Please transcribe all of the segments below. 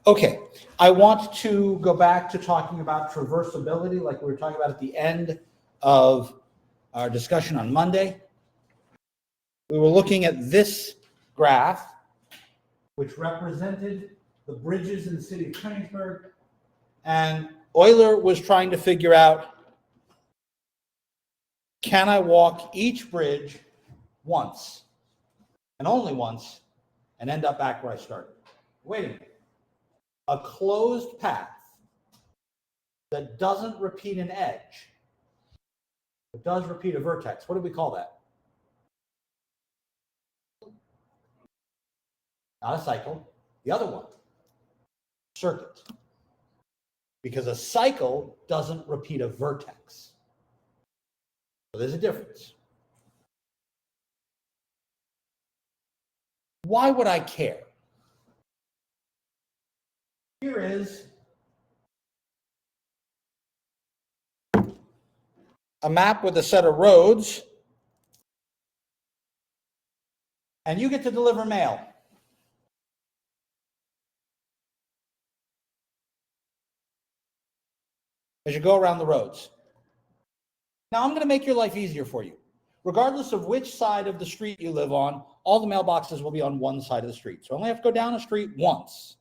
Okay, I want to go back to talking about traversability like we were talking about at the end of our discussion on Monday. We were looking at this graph, which represented the bridges in the city of Königsberg, and Euler was trying to figure out, can I walk each bridge once, and only once, and end up back where I started? Wait a minute. A closed path that doesn't repeat an edge, but does repeat a vertex. What do we call that? Not a cycle. The other one, circuit. Because a cycle doesn't repeat a vertex. So there's a difference. Why would I care? Here is a map with a set of roads, and you get to deliver mail. As you go around the roads. Now I'm going to make your life easier for you. Regardless of which side of the street you live on, all the mailboxes will be on one side of the street. So I only have to go down a street once,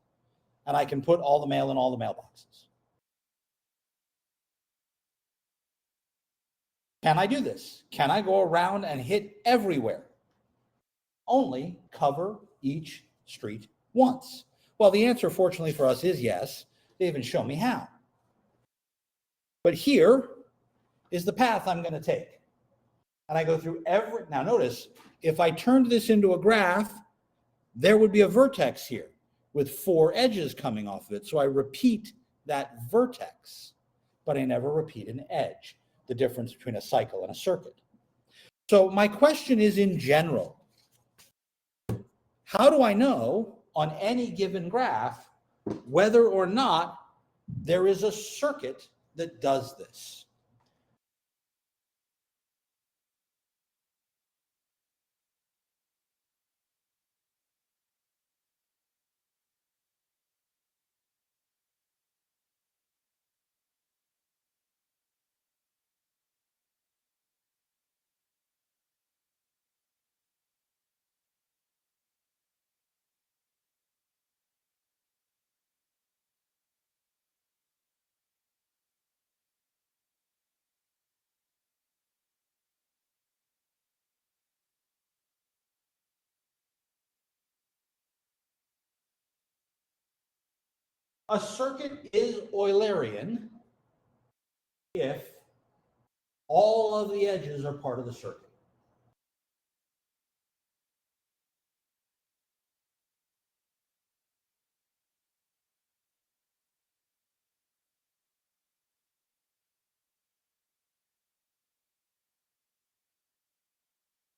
and I can put all the mail in all the mailboxes. Can I do this? Can I go around and hit everywhere? Only cover each street once. Well, the answer, fortunately for us, is yes. They even show me how. But here is the path I'm going to take. And I go through every, now notice, if I turned this into a graph, there would be a vertex here with 4 edges coming off of it. So I repeat that vertex, but I never repeat an edge, the difference between a cycle and a circuit. So my question is, in general, how do I know on any given graph whether or not there is a circuit that does this? A circuit is Eulerian if all of the edges are part of the circuit.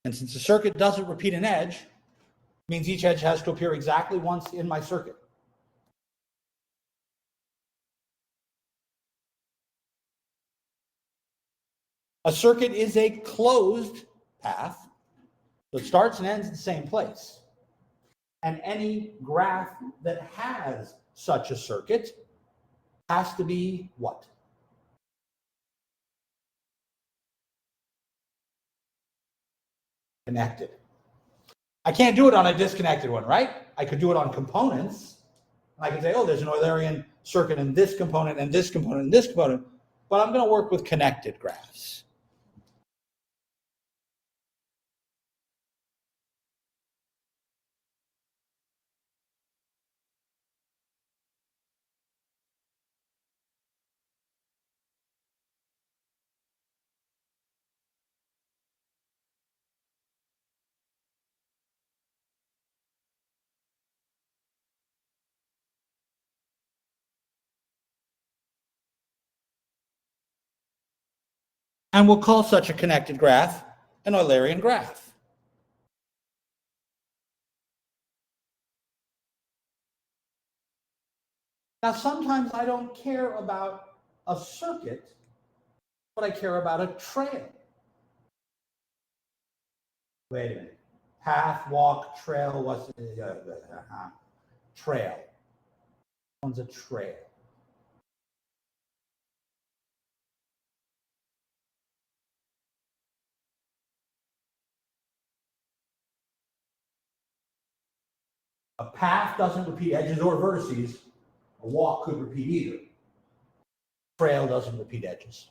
And since the circuit doesn't repeat an edge, it means each edge has to appear exactly once in my circuit. A circuit is a closed path that starts and ends in the same place. And any graph that has such a circuit has to be what? Connected. I can't do it on a disconnected one, right? I could do it on components. I can say, oh, there's an Eulerian circuit in this component and this component and this component, but I'm going to work with connected graphs. And we'll call such a connected graph an Eulerian graph. Now, sometimes I don't care about a circuit, but I care about a trail. Wait a minute. Path, walk, trail, what's trail? One's a trail. A path doesn't repeat edges or vertices. A walk could repeat either. Trail doesn't repeat edges.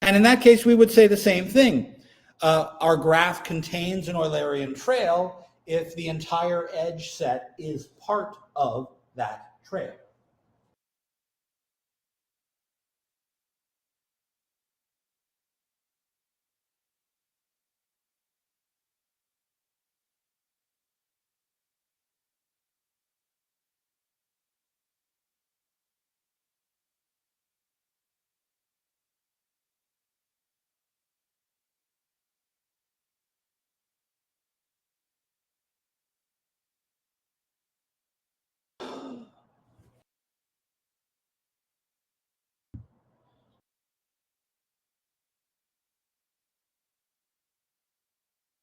And in that case, we would say the same thing. Our graph contains an Eulerian trail if the entire edge set is part of that trail.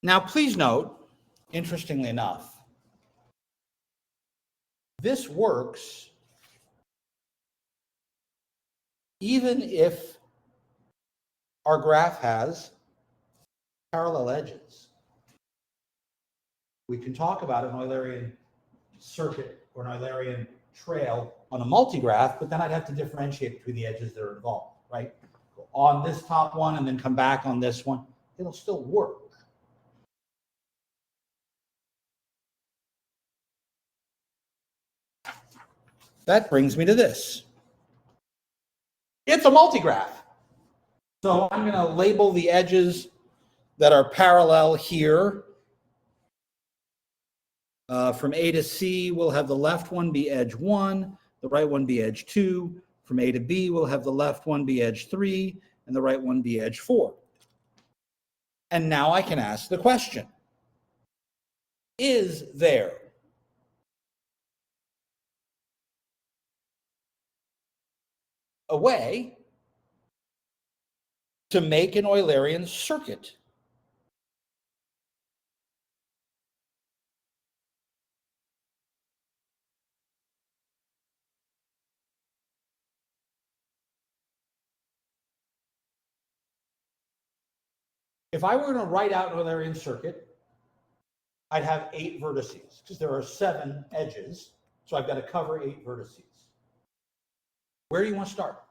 Now, please note, interestingly enough, this works even if our graph has parallel edges. We can talk about an Eulerian circuit or an Eulerian trail on a multigraph, but then I'd have to differentiate between the edges that are involved, right? Go on this top one and then come back on this one. It'll still work. That brings me to this. It's a multigraph. So I'm going to label the edges that are parallel here. From A to C, we'll have the left one be edge 1, the right one be edge 2. From A to B, we'll have the left one be edge 3, and the right one be edge 4. And now I can ask the question, is there a way to make an Eulerian circuit? If I were going to write out an Eulerian circuit, I'd have 8 vertices because there are 7 edges. So I've got to cover 8 vertices. Where do you want to start?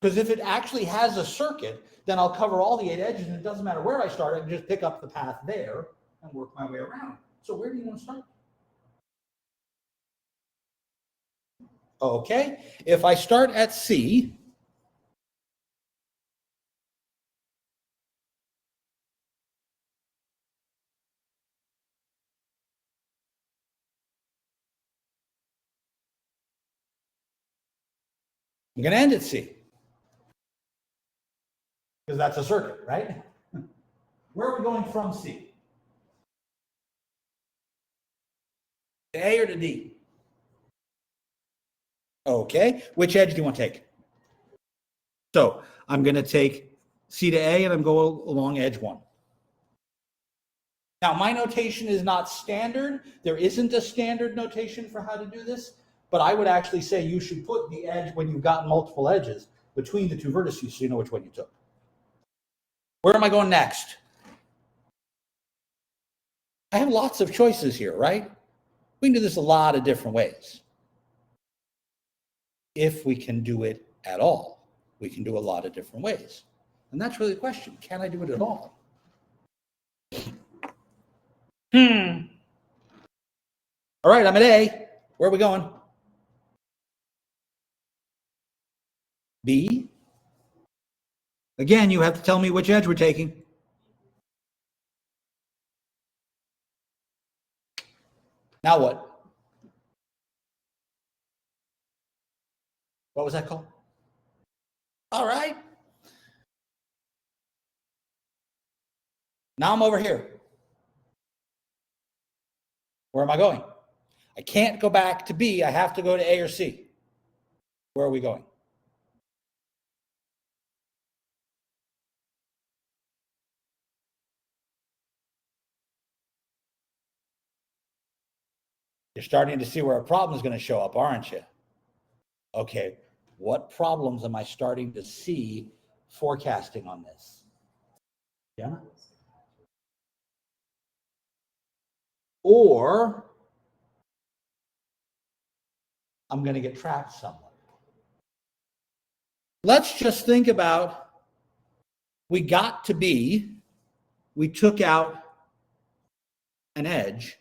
Because if it actually has a circuit, then I'll cover all the 8 edges, and it doesn't matter where I start. I can just pick up the path there and work my way around. So where do you want to start? Okay, if I start at C, I'm going to end at C. Because that's a circuit, right? Where are we going from C? To A or to D? Okay, which edge do you want to take? So I'm going to take C to A and I'm going along edge 1. Now, my notation is not standard. There isn't a standard notation for how to do this, but I would actually say you should put the edge when you've got multiple edges between the 2 vertices so you know which one you took. Where am I going next? I have lots of choices here, right? We can do this a lot of different ways. If we can do it at all, we can do a lot of different ways. And that's really the question. Can I do it at all? All right, I'm at A. Where are we going? B. Again, you have to tell me which edge we're taking. Now what? What was that called? All right. Now I'm over here. Where am I going? I can't go back to B. I have to go to A or C. Where are we going? You're starting to see where a problem is going to show up, aren't you? Okay, what problems am I starting to see forecasting on this? Yeah. Or I'm going to get trapped somewhere. Let's just think about, we got to B, we took out an edge,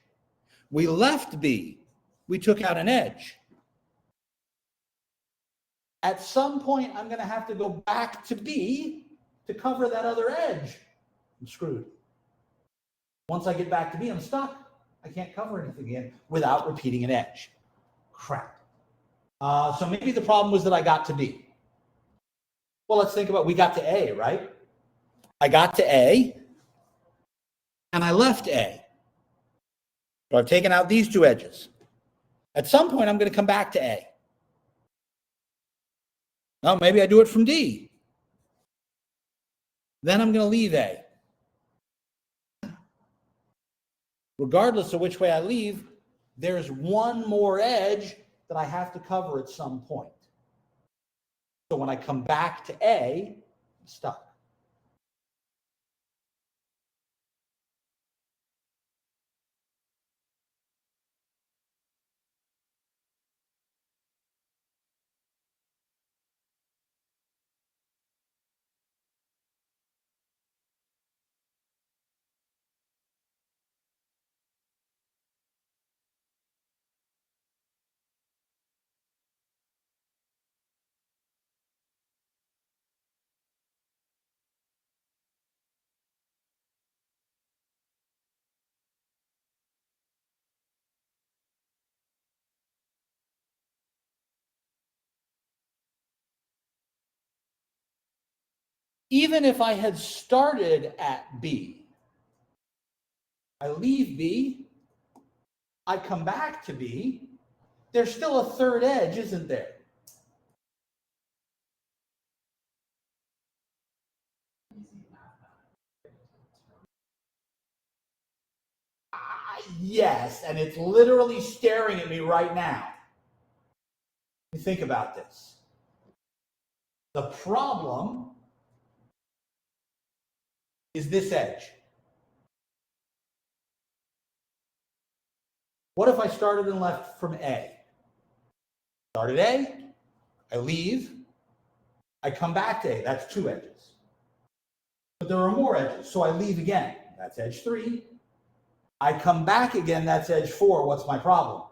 we left B, we took out an edge. At some point, I'm going to have to go back to B to cover that other edge. I'm screwed. Once I get back to B, I'm stuck. I can't cover anything again without repeating an edge. Crap. So maybe the problem was that I got to B. Well, let's think about, we got to A, right? I got to A, and I left A. So I've taken out these two edges. At some point, I'm going to come back to A. No, maybe I do it from D. Then I'm going to leave A. Regardless of which way I leave, there's one more edge that I have to cover at some point. So when I come back to A, I'm stuck. Even if I had started at B, I leave B, I come back to B, there's still a third edge, isn't there? Yes, and it's literally staring at me right now. You think about this. The problem is this edge. What if I started and left from A? Started A, I leave, I come back to A. That's two edges. But there are more edges, so I leave again. That's edge 3. I come back again, that's edge 4. What's my problem?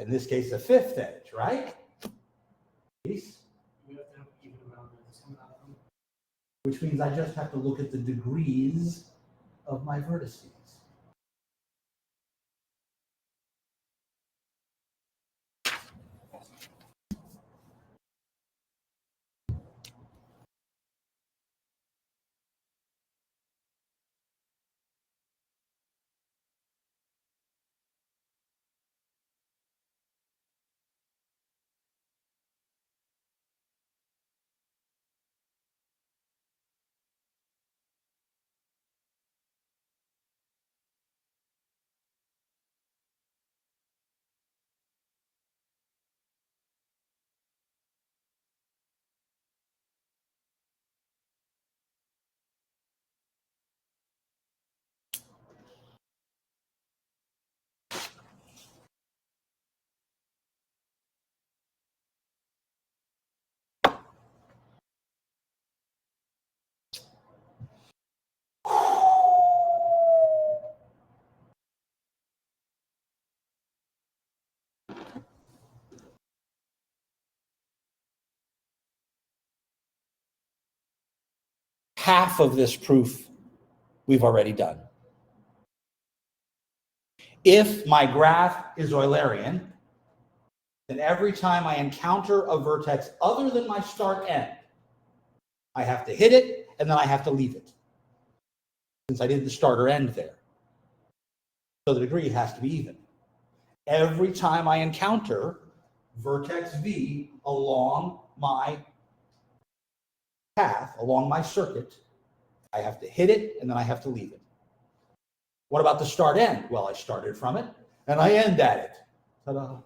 In this case, a fifth edge, right? Which means I just have to look at the degrees of my vertices. Half of this proof we've already done. If my graph is Eulerian, then every time I encounter a vertex other than my start end, I have to hit it and then I have to leave it, since I did the start or end there. So the degree has to be even. Every time I encounter vertex V along my path, along my circuit, I have to hit it and then I have to leave it. What about the start end? Well, I started from it and I end at it. Ta-da.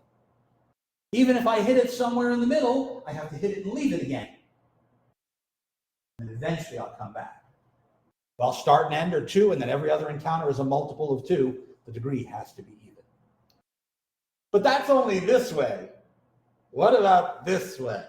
Even if I hit it somewhere in the middle, I have to hit it and leave it again. And eventually I'll come back. Well, start and end are 2, and then every other encounter is a multiple of 2. The degree has to be even. But that's only this way. What about this way?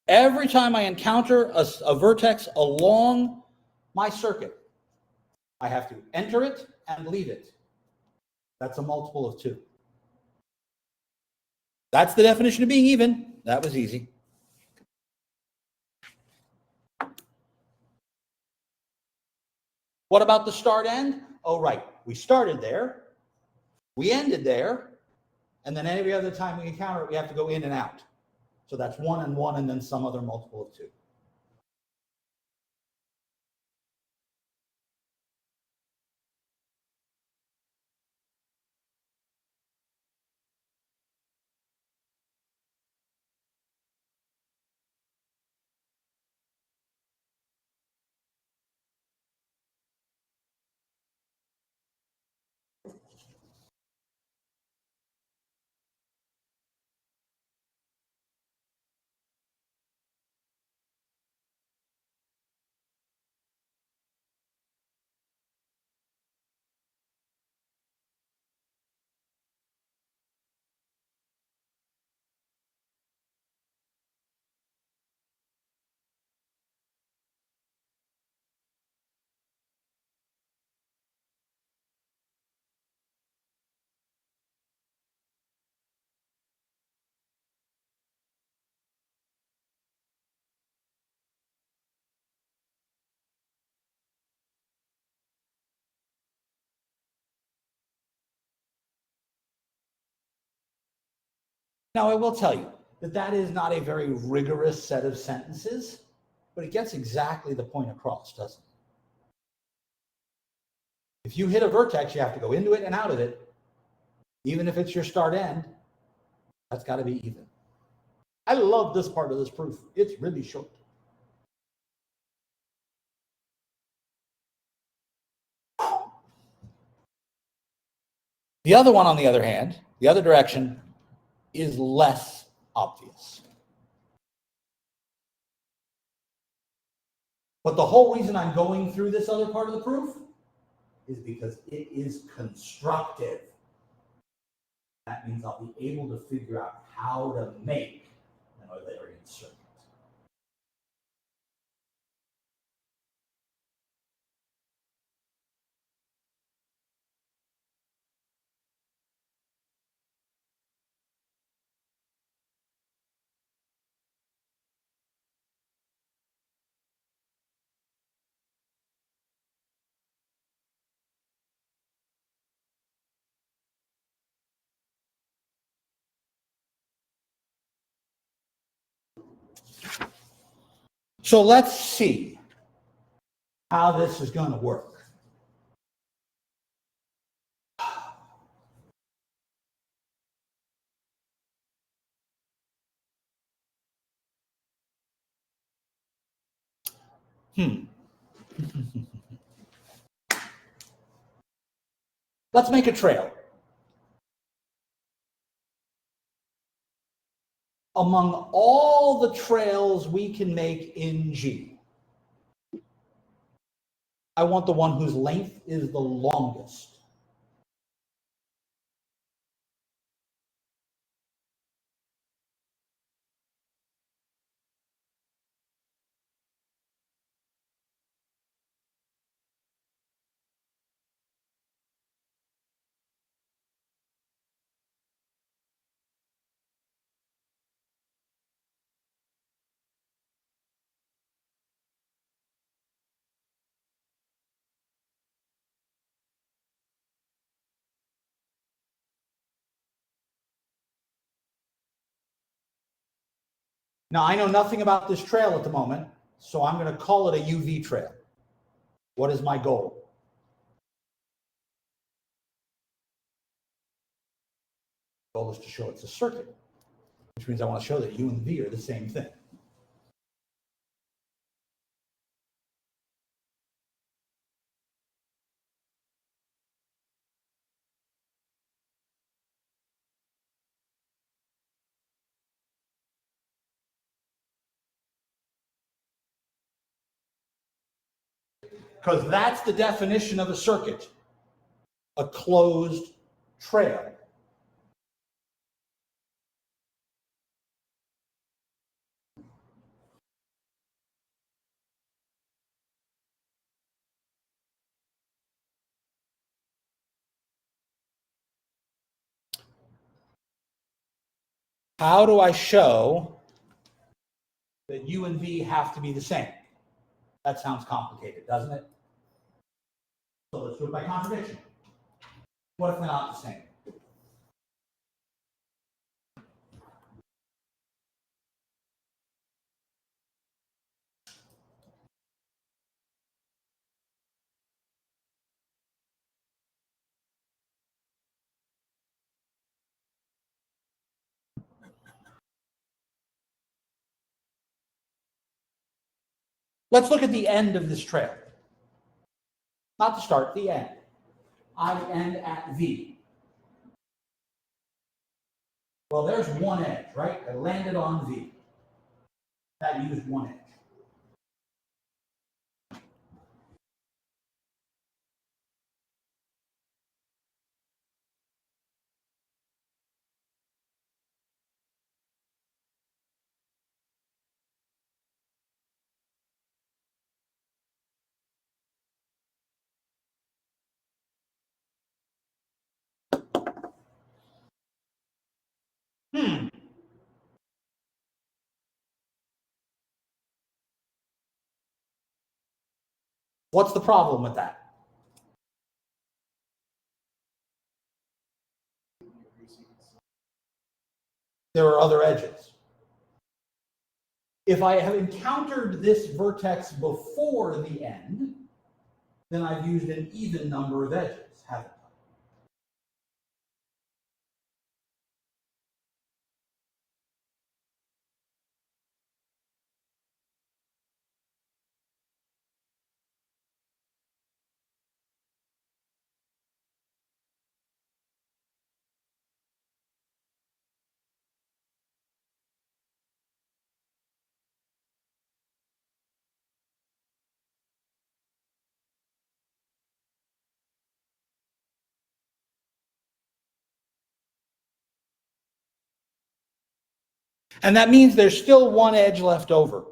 Every time I encounter a vertex along my circuit, I have to enter it and leave it. That's a multiple of 2. That's the definition of being even. That was easy. What about the start end? Oh, right. We started there, we ended there, and then every other time we encounter it, we have to go in and out. So that's 1 and 1, and then some other multiple of 2. Now, I will tell you that that is not a very rigorous set of sentences, but it gets exactly the point across, doesn't it? If you hit a vertex, you have to go into it and out of it. Even if it's your start end, that's got to be even. I love this part of this proof. It's really short. The other one, on the other hand, the other direction, is less obvious. But the whole reason I'm going through this other part of the proof is because it is constructive. That means I'll be able to figure out how to make an Eulerian circuit. So let's see how this is going to work. Let's make a trail. Among all the trails we can make in G, I want the one whose length is the longest. Now, I know nothing about this trail at the moment, so I'm going to call it a UV trail. What is my goal? The goal is to show it's a circuit, which means I want to show that U and V are the same thing. Because that's the definition of a circuit, a closed trail. How do I show that U and V have to be the same? That sounds complicated, doesn't it? So let's do it by contradiction. What if they're not the same? Let's look at the end of this trail. Not the start, the end. I end at V. Well, there's one edge, right? I landed on V. That used one edge. What's the problem with that? There are other edges. If I have encountered this vertex before the end, then I've used an even number of edges, haven't I? And that means there's still one edge left over.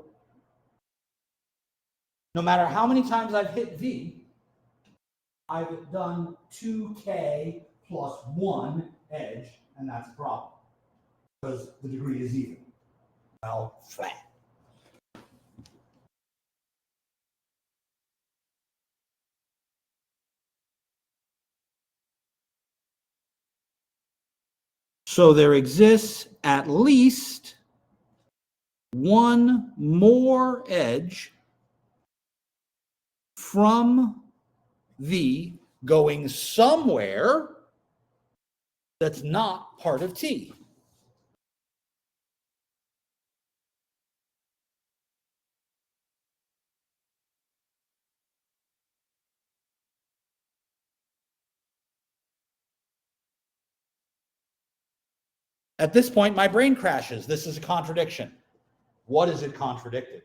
No matter how many times I've hit V, I've done 2K plus one edge, and that's a problem because the degree is even. Well, flat. So there exists at least one more edge from V going somewhere that's not part of T. At this point, my brain crashes. This is a contradiction. What is it contradicting?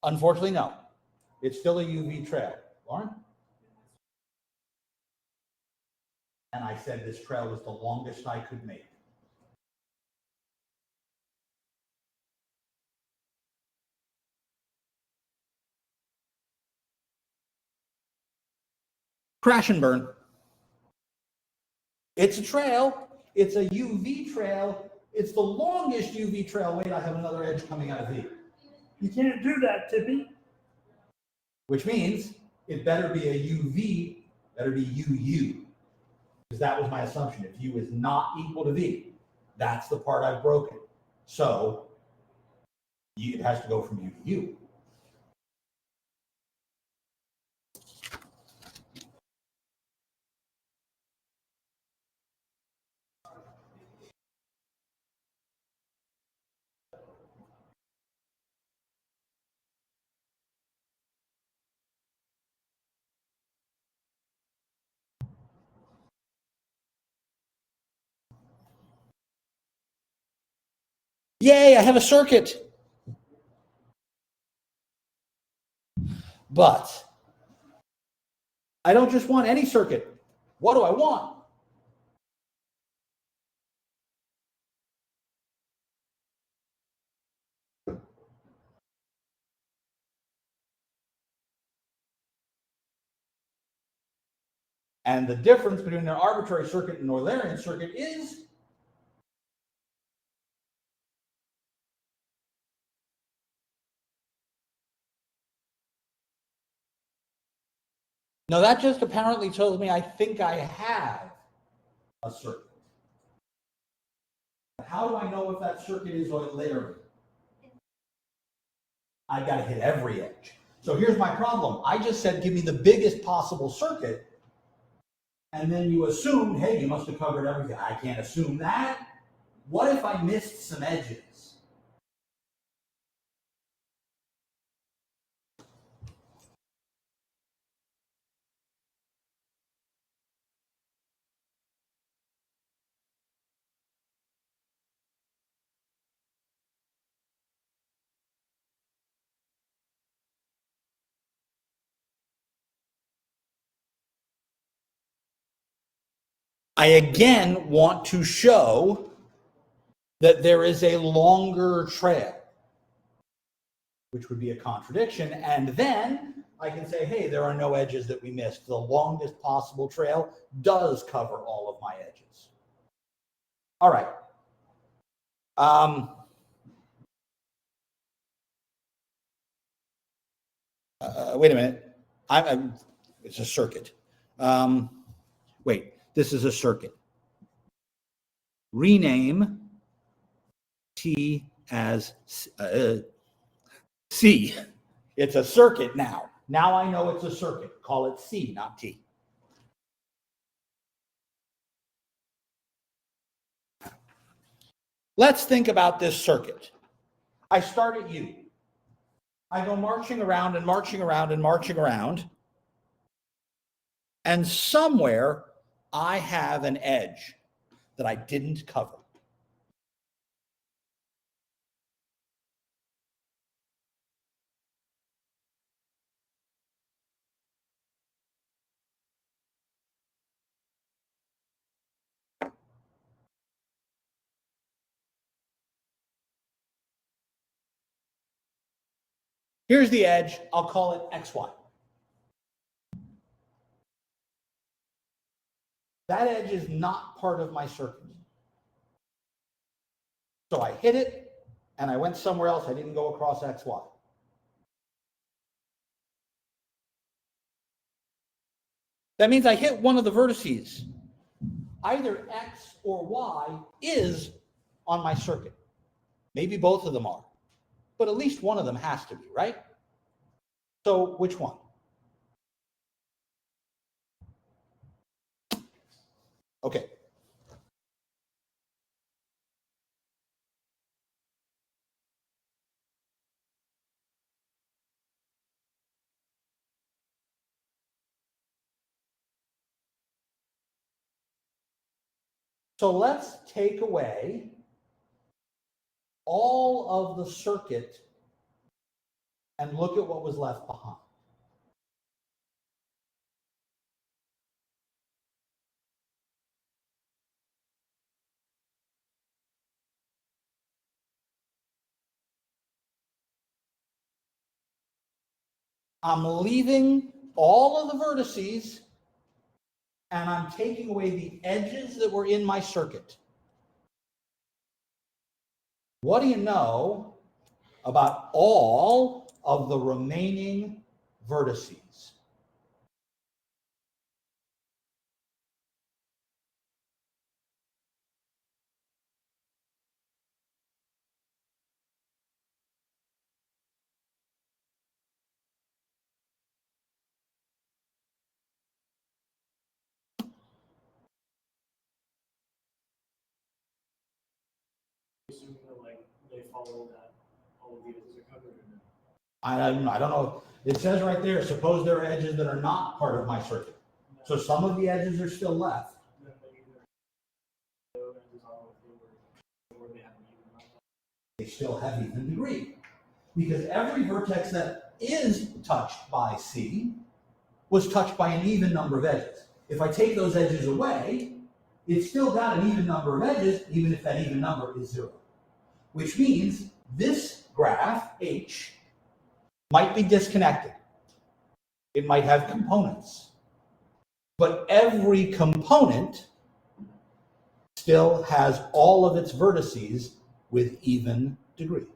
Unfortunately, no. It's still a UV trail. Lauren? And I said this trail was the longest I could make. Crash and burn. It's a trail. It's a UV trail. It's the longest UV trail. Wait, I have another edge coming out of V. You can't do that, Tippy. Which means it better be a UV, better be UU. Because that was my assumption. If U is not equal to V, that's the part I've broken. So it has to go from U to U. Yay, I have a circuit. But I don't just want any circuit. What do I want? And the difference between an arbitrary circuit and an Eulerian circuit is no, that just apparently tells me I think I have a circuit. How do I know if that circuit is Eulerian? I've got to hit every edge. So here's my problem. I just said, give me the biggest possible circuit. And then you assumed, hey, you must have covered everything. I can't assume that. What if I missed some edges? I again want to show that there is a longer trail, which would be a contradiction. And then I can say, hey, there are no edges that we missed. The longest possible trail does cover all of my edges. All right. Wait a minute. It's a circuit. Wait, this is a circuit. Rename T as C. It's a circuit now. Now I know it's a circuit. Call it C, not T. Let's think about this circuit. I start at U. I go marching around and marching around and marching around. And somewhere I have an edge that I didn't cover. Here's the edge. I'll call it XY. That edge is not part of my circuit. So I hit it, and I went somewhere else, I didn't go across XY. That means I hit one of the vertices. Either X or Y is on my circuit. Maybe both of them are, but at least one of them has to be, right? So which one? Okay. So let's take away all of the circuit and look at what was left behind. I'm leaving all of the vertices and I'm taking away the edges that were in my circuit. What do you know about all of the remaining vertices? Assuming that like they follow that all of the edges are covered in it. I don't know. It says right there, suppose there are edges that are not part of my circuit. So some of the edges are still left. Then they either go edges are if they were or they have an even amount. They still have even degree. Because every vertex that is touched by C was touched by an even number of edges. If I take those edges away, it's still got an even number of edges, even if that even number is 0. Which means this graph, H, might be disconnected. It might have components. But every component still has all of its vertices with even degree.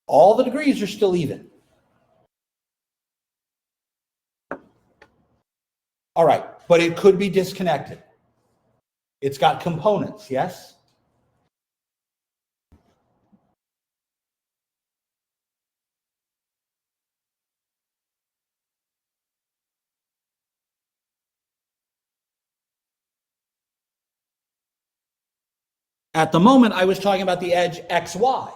All the degrees are still even. All right, but it could be disconnected. It's got components, yes? At the moment, I was talking about the edge XY.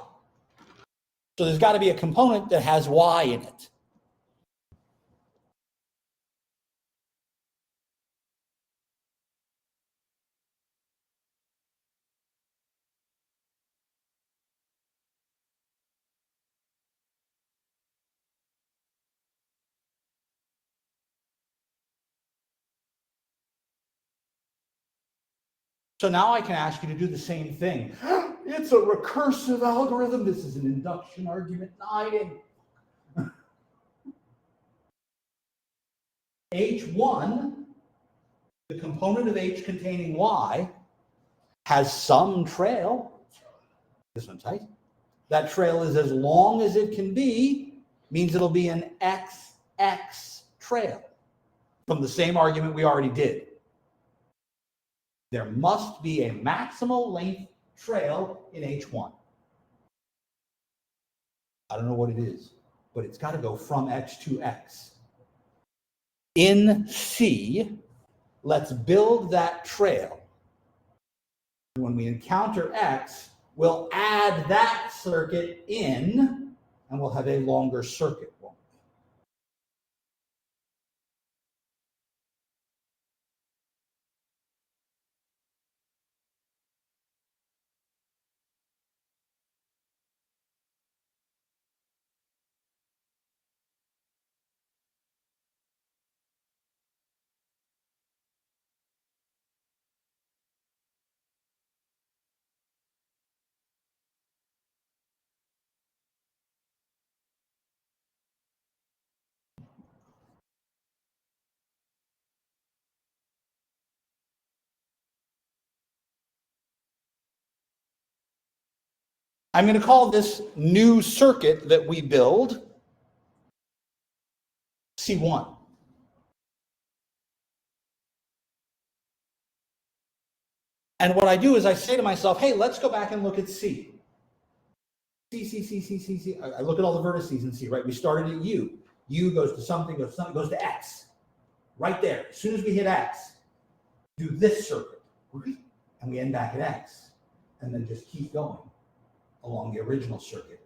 So there's got to be a component that has Y in it. So now I can ask you to do the same thing. It's a recursive algorithm. This is an induction argument 9. H1, the component of H containing Y, has some trail. This one's tight. That trail is as long as it can be, means it'll be an XX trail from the same argument we already did. There must be a maximal length trail in H1. I don't know what it is, but it's got to go from X to X. In C, let's build that trail. When we encounter X, we'll add that circuit in, and we'll have a longer circuit. I'm going to call this new circuit that we build C1. And what I do is I say to myself, hey, let's go back and look at C. C. I look at all the vertices in C, right? We started at U. U goes to something, goes to X. Right there. As soon as we hit X, do this circuit. And we end back at X. And then just keep going along the original circuit.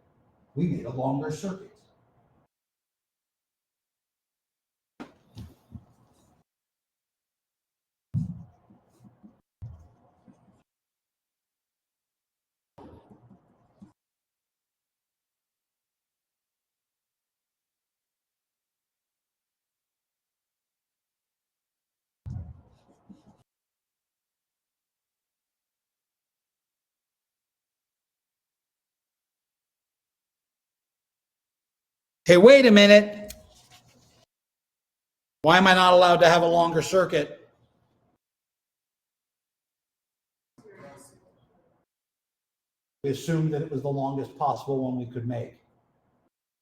We made a longer circuit. Hey, wait a minute. Why am I not allowed to have a longer circuit? We assumed that it was the longest possible one we could make.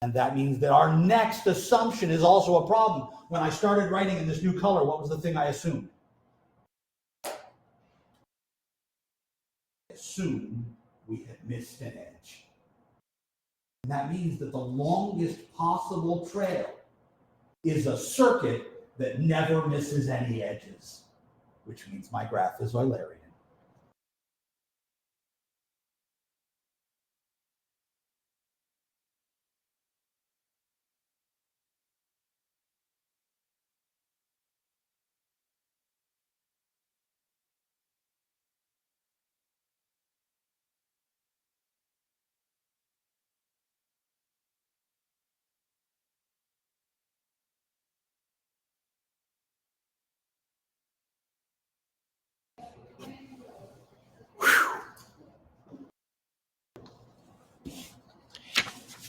And that means that our next assumption is also a problem. When I started writing in this new color, what was the thing I assumed? I assumed we had missed an edge. And that means that the longest possible trail is a circuit that never misses any edges, which means my graph is Eulerian.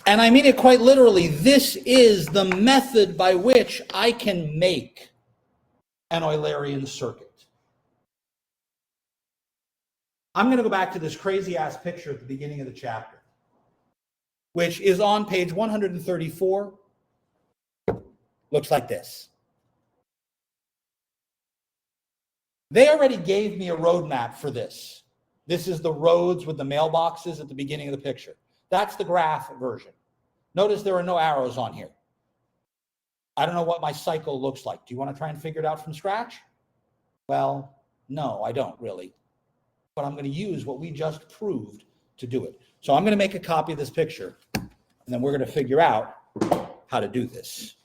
And I mean it quite literally. This is the method by which I can make an Eulerian circuit. I'm going to go back to this crazy ass picture at the beginning of the chapter, which is on page 134. Looks like this. They already gave me a roadmap for this. This is the roads with the mailboxes at the beginning of the picture. That's the graph version. Notice there are no arrows on here. I don't know what my cycle looks like. Do you want to try and figure it out from scratch? Well, no, I don't really. But I'm going to use what we just proved to do it. So I'm going to make a copy of this picture, and then we're going to figure out how to do this.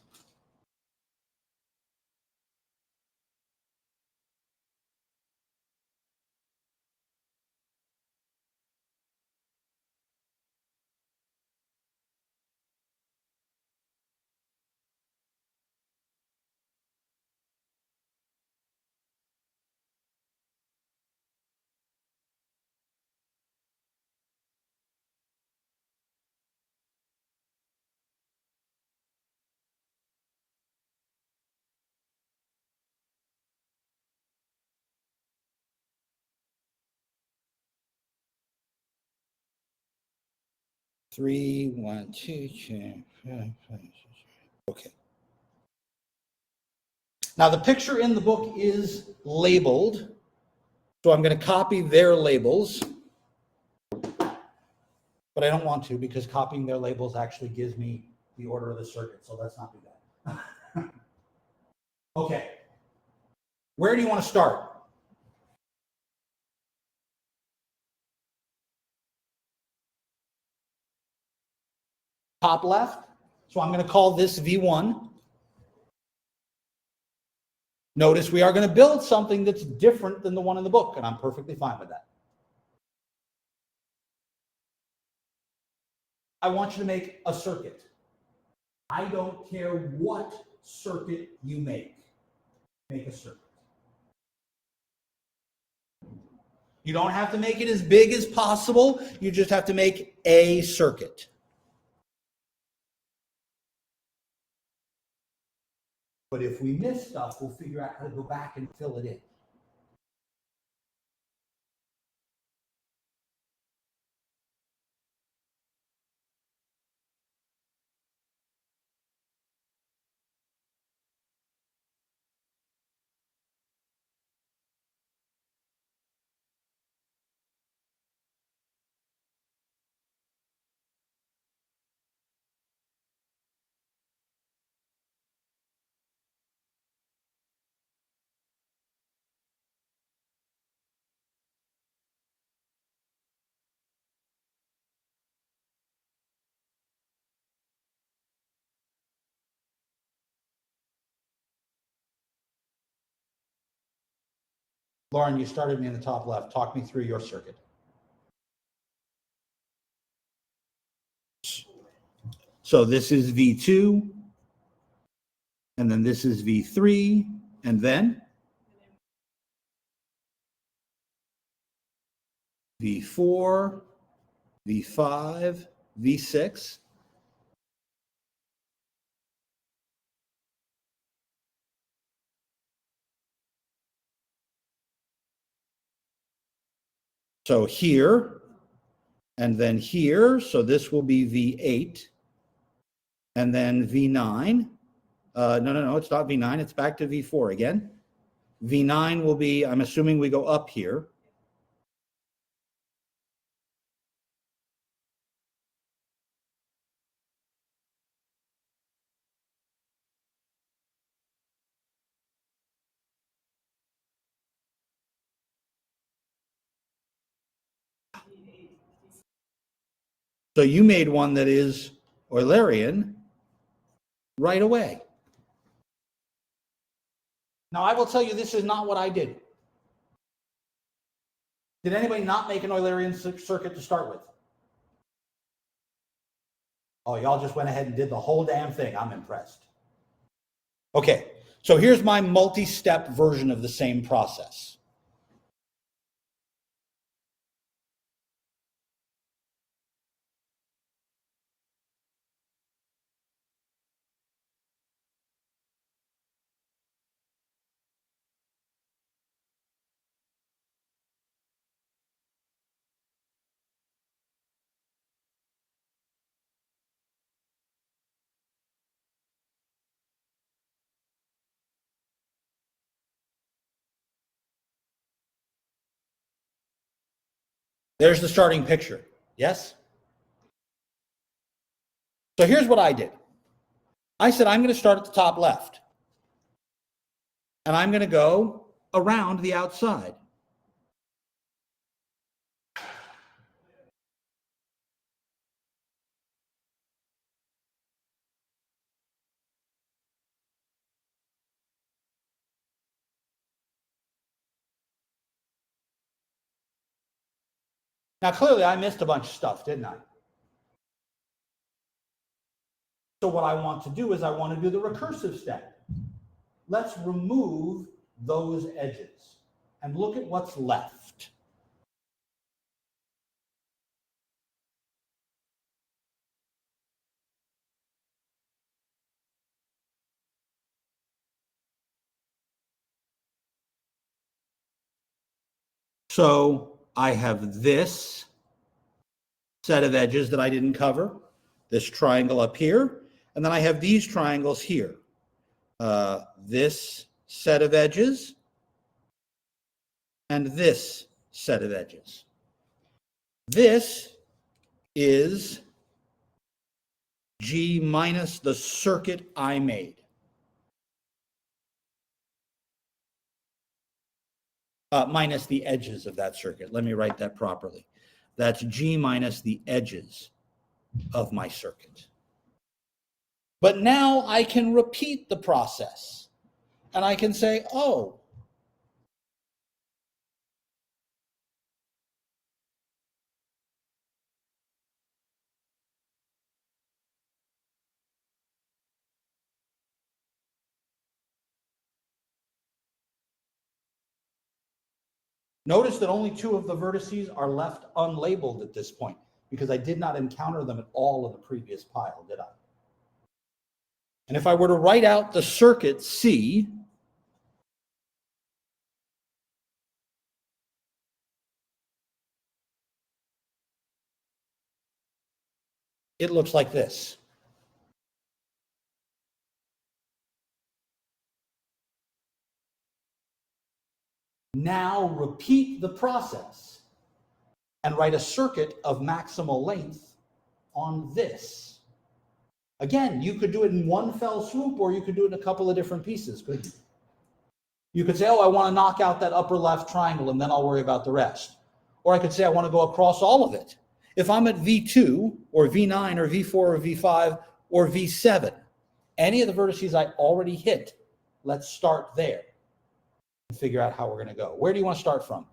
Three, 1, 2, 3, 4, 5, 6. Okay. Now the picture in the book is labeled So I'm going to copy their labels, but I don't want to because copying their labels actually gives me the order of the circuit. So let's not do that. Okay. Where do you want to start? Top left. So I'm going to call this V1. Notice we are going to build something that's different than the one in the book, and I'm perfectly fine with that. I want you to make a circuit. I don't care what circuit you make. Make a circuit. You don't have to make it as big as possible. You just have to make a circuit. But if we miss stuff, we'll figure out how to go back and fill it in. Lauren, you started me in the top left. Talk me through your circuit. So this is V2, and then this is V3, and then V4, V5, V6. So here, and then here, so this will be V8, and then V9. No, it's not V9, it's back to V4 again. V9 will be, I'm assuming we go up here. So you made one that is Eulerian right away. Now, I will tell you, this is not what I did. Did anybody not make an Eulerian circuit to start with? Oh, y'all just went ahead and did the whole damn thing. I'm impressed. Okay, so here's my multi-step version of the same process. There's the starting picture. Yes? So here's what I did. I said, I'm going to start at the top left. And I'm going to go around the outside. Now, clearly, I missed a bunch of stuff, didn't I? So what I want to do is I want to do the recursive step. Let's remove those edges and look at what's left. So I have this set of edges that I didn't cover, this triangle up here, and then I have these triangles here. This set of edges and this set of edges. This is G minus the circuit I made. Minus the edges of that circuit. Let me write that properly. That's G minus the edges of my circuit. But now I can repeat the process. And I can say, oh, notice that only two of the vertices are left unlabeled at this point because I did not encounter them at all in the previous pile, did I? And if I were to write out the circuit C, it looks like this. Now repeat the process and write a circuit of maximal length on this. Again, you could do it in one fell swoop, or you could do it in a couple of different pieces, couldn't you? You could say, oh, I want to knock out that upper left triangle, and then I'll worry about the rest. Or I could say, I want to go across all of it. If I'm at V2, or V9, or V4, or V5, or V7, any of the vertices I already hit, let's start there and figure out how we're going to go. Where do you want to start from?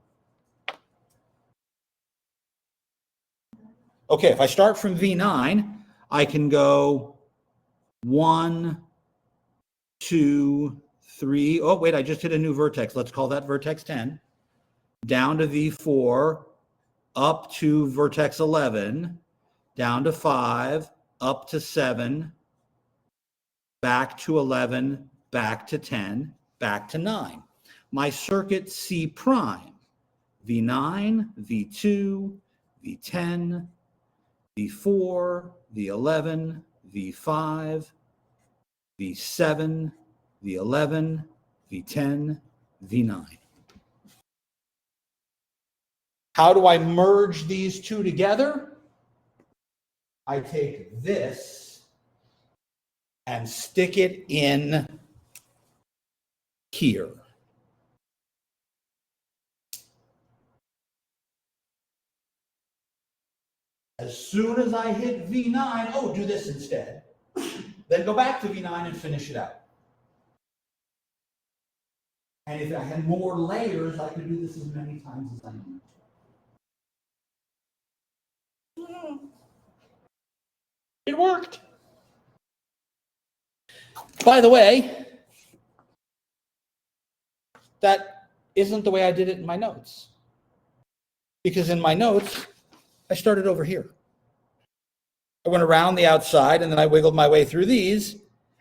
Okay, if I start from V9, I can go 1, 2, 3. Oh, wait, I just hit a new vertex. Let's call that vertex 10. Down to V4, up to vertex 11, down to 5, up to 7, back to 11, back to 10, back to 9. My circuit C prime, V9, V2, V10, V4, V11, V5, V7, V11, V10, V9. How do I merge these two together? I take this and stick it in here. As soon as I hit V9, oh, do this instead. Then go back to V9 and finish it out. And if I had more layers, I could do this as many times as I need to. It worked. By the way, that isn't the way I did it in my notes. Because in my notes, I started over here. I went around the outside, and then I wiggled my way through these,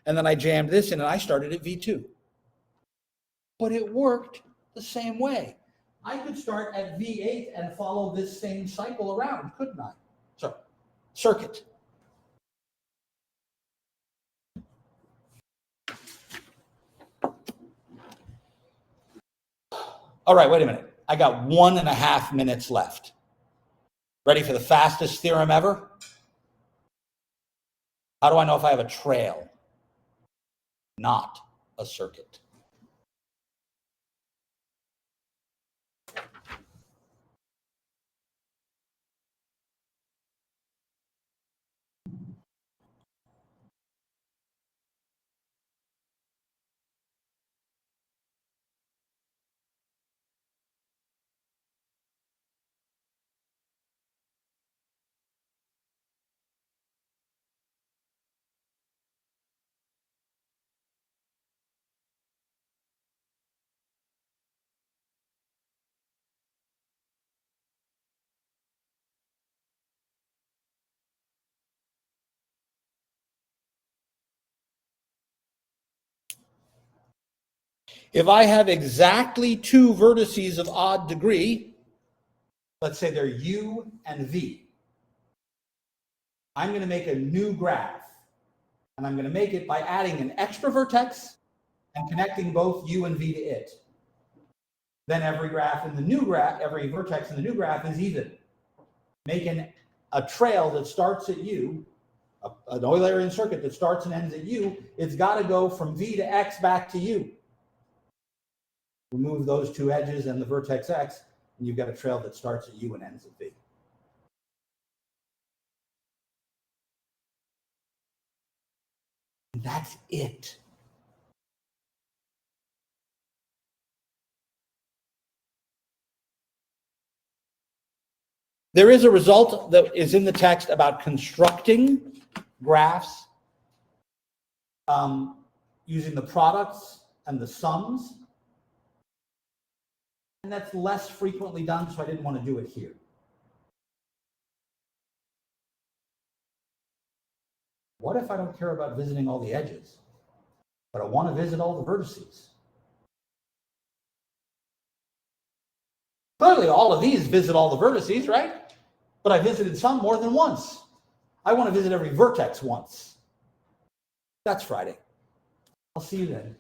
and then I jammed this in, and I started at V2. But it worked the same way. I could start at V8 and follow this same cycle around, couldn't I? So, circuit. All right, wait a minute. I got 1.5 minutes left. Ready for the fastest theorem ever? How do I know if I have a trail? Not a circuit. If I have exactly two vertices of odd degree, let's say they're U and V, I'm going to make a new graph. And I'm going to make it by adding an extra vertex and connecting both U and V to it. then every graph in the new graph, every vertex in the new graph is even. Making a trail that starts at U, an Eulerian circuit that starts and ends at U, it's got to go from V to X back to U. Remove those two edges and the vertex X, and you've got a trail that starts at U and ends at V. And that's it. There is a result that is in the text about constructing graphs using the products and the sums. And that's less frequently done, so I didn't want to do it here. What if I don't care about visiting all the edges, but I want to visit all the vertices? Clearly, all of these visit all the vertices, right? But I visited some more than once. I want to visit every vertex once. That's Friday. I'll see you then.